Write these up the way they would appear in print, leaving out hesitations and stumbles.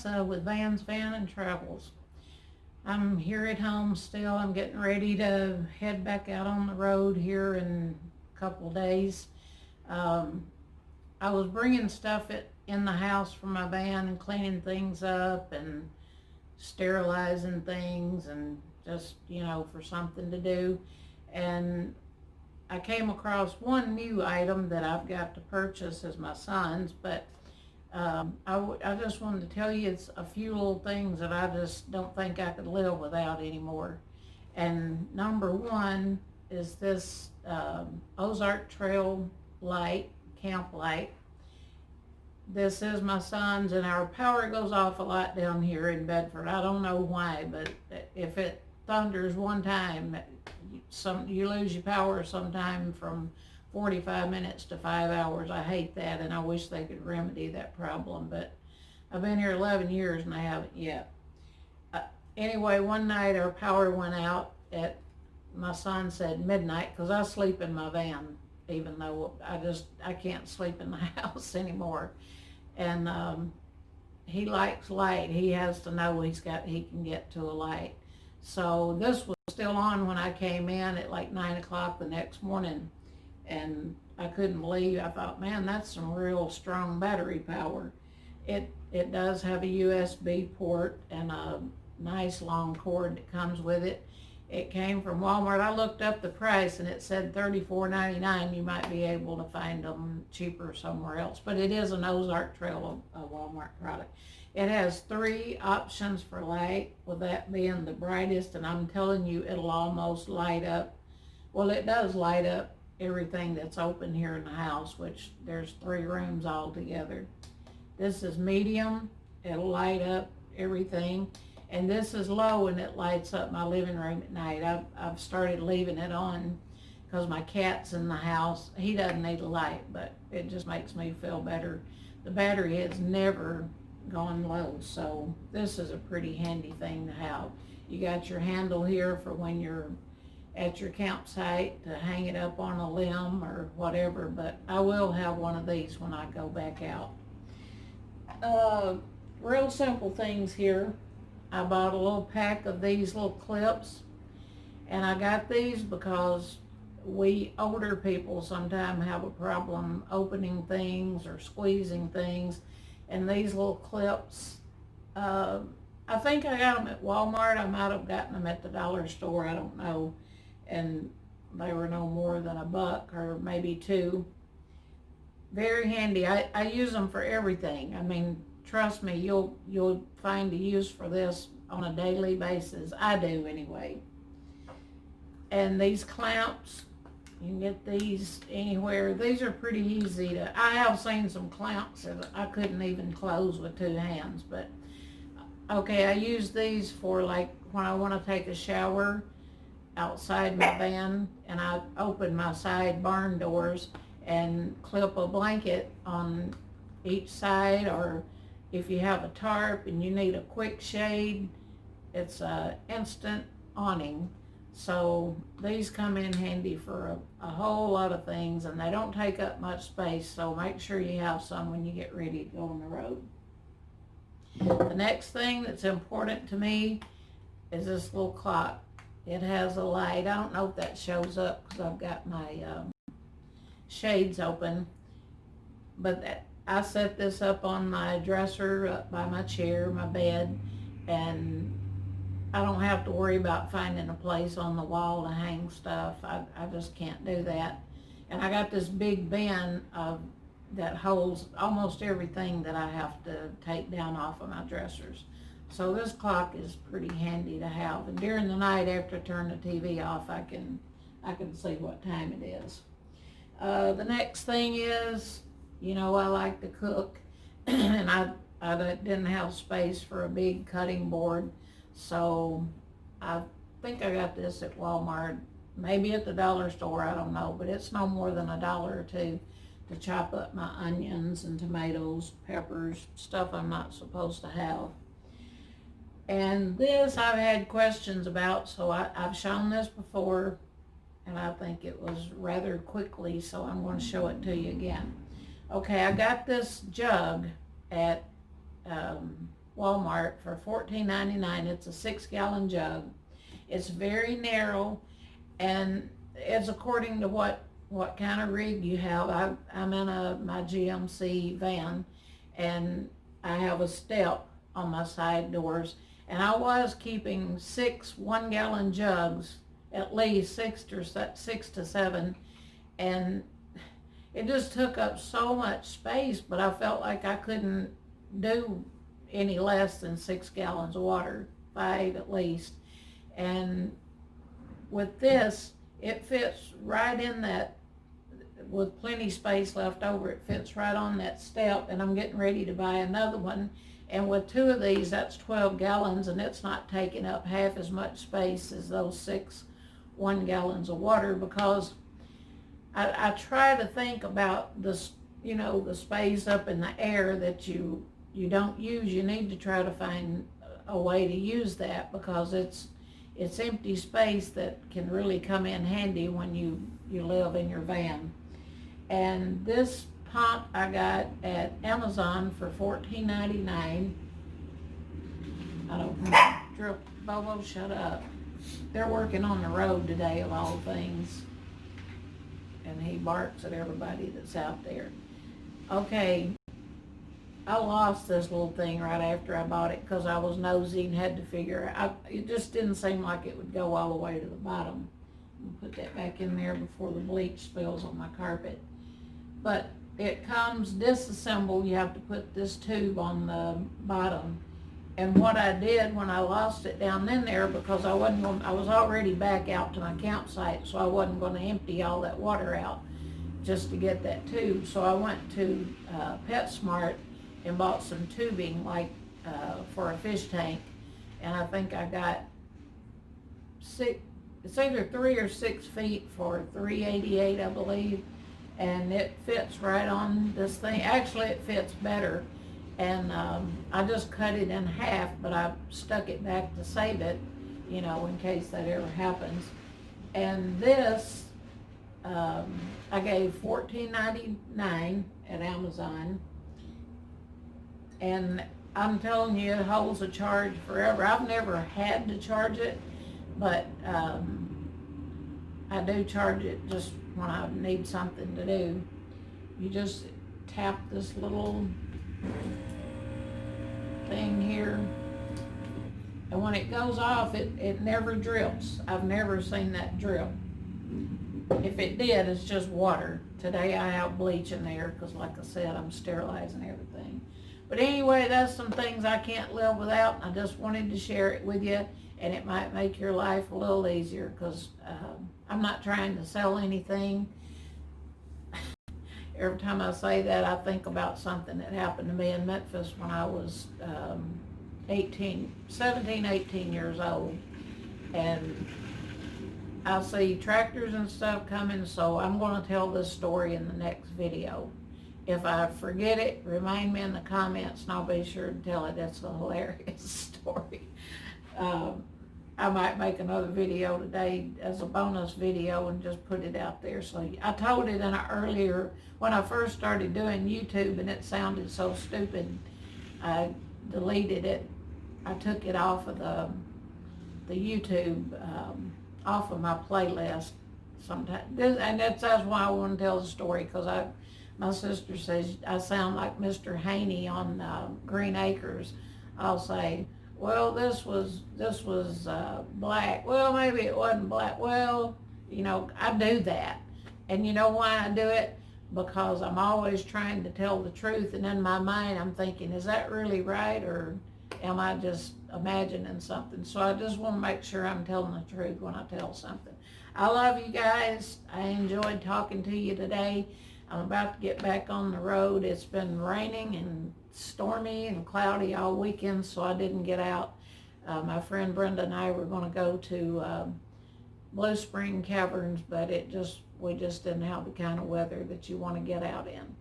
Vanessa with Van's Van and Travels. I'm here at home still. I'm getting ready to head back out on the road here in a couple days. Um, I was bringing stuff in the house from my van and cleaning things up and sterilizing things and just, for something to do. And I came across one new item that I've got to purchase as my son's, but I just wanted to tell you it's a few little things that I just don't think I could live without anymore. And number one is this Ozark Trail light, camp light. This is my son's, and our power goes off a lot down here in Bedford. I don't know why, but if it thunders one time, you lose your power sometime from 45 minutes to 5 hours. I hate that, and I wish they could remedy that problem, but I've been here 11 years and I haven't yet. Anyway, one night our power went out at, my son said midnight, because I sleep in my van, even though I can't sleep in the house anymore. And he likes light. He has to know he can get to a light. So this was still on when I came in at like 9 o'clock the next morning, and I couldn't believe. I thought, man, that's some real strong battery power. It does have a USB port and a nice long cord that comes with it. It came from Walmart. I looked up the price and it said $34.99. You might be able to find them cheaper somewhere else, but it is an Ozark Trail, a Walmart product. It has 3 options for light, with that being the brightest, and I'm telling you, it'll almost light up. Well, it does light up everything that's open here in the house, which there's 3 rooms altogether. This is medium. It'll light up everything. And this is low, and it lights up my living room at night. I've started leaving it on because my cat's in the house. He doesn't need a light, but it just makes me feel better. The battery has never gone low, so this is a pretty handy thing to have. You got your handle here for when you're at your campsite to hang it up on a limb or whatever, but I will have one of these when I go back out. Real simple things here. I bought a little pack of these little clips, and I got these because we older people sometimes have a problem opening things or squeezing things, and these little clips, I think I got them at Walmart. I might have gotten them at the dollar store, I don't know, and they were no more than $1 or maybe $2. Very handy. I use them for everything. I mean, trust me, you'll find a use for this on a daily basis. I do anyway. And these clamps, you can get these anywhere. These are pretty easy to, I have seen some clamps that I couldn't even close with 2 hands, but okay, I use these for like when I want to take a shower outside my van, and I open my side barn doors and clip a blanket on each side, or if you have a tarp and you need a quick shade, it's an instant awning. So these come in handy for a whole lot of things, and they don't take up much space, so make sure you have some when you get ready to go on the road. The next thing that's important to me is this little clock. It has a light. I don't know if that shows up because I've got my shades open, but I set this up on my dresser, up by my chair, my bed, and I don't have to worry about finding a place on the wall to hang stuff. I just can't do that. And I got this big bin that holds almost everything that I have to take down off of my dressers. So this clock is pretty handy to have. And during the night, after I turn the TV off, I can see what time it is. The next thing is, I like to cook, and I didn't have space for a big cutting board, so I think I got this at Walmart, maybe at the dollar store, I don't know, but it's no more than $1 or $2 to chop up my onions and tomatoes, peppers, stuff I'm not supposed to have. And this I've had questions about, so I've shown this before, and I think it was rather quickly, so I'm going to show it to you again. Okay, I got this jug at Walmart for $14.99. It's a 6-gallon jug. It's very narrow, and it's according to what kind of rig you have. I'm in my GMC van, and I have a step on my side doors, and I was keeping 6 1-gallon jugs, at least 6 to 7, and it just took up so much space, but I felt like I couldn't do any less than 6 gallons of water, 5 at least. And with this, it fits right in that, with plenty space left over, it fits right on that step, and I'm getting ready to buy another one. And with 2 of these, that's 12 gallons, and it's not taking up half as much space as those 6 1-gallons of water, because I try to think about this, the space up in the air that you don't use. You need to try to find a way to use that, because it's empty space that can really come in handy when you live in your van. And this pump I got at Amazon for $14.99. I don't know. Bobo, shut up. They're working on the road today, of all things. And he barks at everybody that's out there. Okay, I lost this little thing right after I bought it because I was nosy and had to figure out. It just didn't seem like it would go all the way to the bottom. I'll put that back in there before the bleach spills on my carpet. But it comes disassembled. You have to put this tube on the bottom. And what I did when I lost it down in there, because I was already back out to my campsite, so I wasn't going to empty all that water out just to get that tube. So I went to PetSmart and bought some tubing, like for a fish tank, and I think I got it's either 3 or 6 feet for $3.88, I believe, and it fits right on this thing. Actually, it fits better. And I just cut it in half, but I stuck it back to save it, in case that ever happens. And this, I gave $14.99 at Amazon. And I'm telling you, it holds a charge forever. I've never had to charge it, but I do charge it just when I need something to do. You just tap this little thing here, and when it goes off, it never drips. I've never seen that drip. If it did, it's just water. Today I have bleach in there because, like I said, I'm sterilizing everything. But anyway, that's some things I can't live without. I just wanted to share it with you, and it might make your life a little easier, because I'm not trying to sell anything. Every time I say that, I think about something that happened to me in Memphis when I was 17, 18 years old. And I see tractors and stuff coming, so I'm going to tell this story in the next video. If I forget it, remind me in the comments, and I'll be sure to tell it. It's a hilarious story. I might make another video today as a bonus video and just put it out there. So I told it in when I first started doing YouTube, and it sounded so stupid, I deleted it. I took it off of the YouTube, off of my playlist sometimes. And that's why I want to tell the story, because my sister says I sound like Mr. Haney on Green Acres. I'll say, well, this was black. Well, maybe it wasn't black. Well, I do that. And you know why I do it? Because I'm always trying to tell the truth, and in my mind I'm thinking, is that really right, or am I just imagining something? So I just want to make sure I'm telling the truth when I tell something. I love you guys. I enjoyed talking to you today. I'm about to get back on the road. It's been raining and stormy and cloudy all weekend, so I didn't get out. My friend Brenda and I were going to go to Blue Spring Caverns, but we just didn't have the kind of weather that you want to get out in.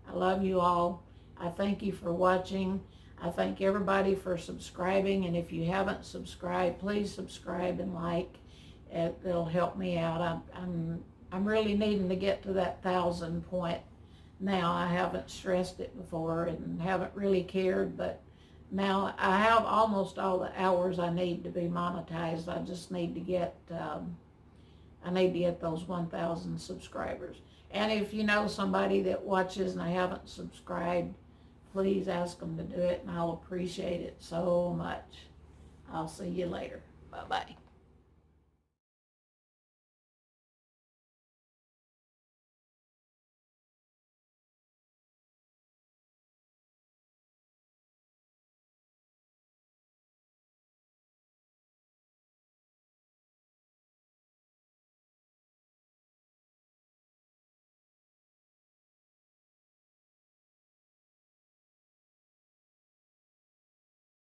I love you all. I thank you for watching. I thank everybody for subscribing, and if you haven't subscribed, please subscribe and like. It'll help me out. I'm really needing to get to that 1,000 point now. I haven't stressed it before and haven't really cared, but Now, I have almost all the hours I need to be monetized. I just need to get, those 1,000 subscribers. And if you know somebody that watches and they haven't subscribed, please ask them to do it, and I'll appreciate it so much. I'll see you later. Bye-bye.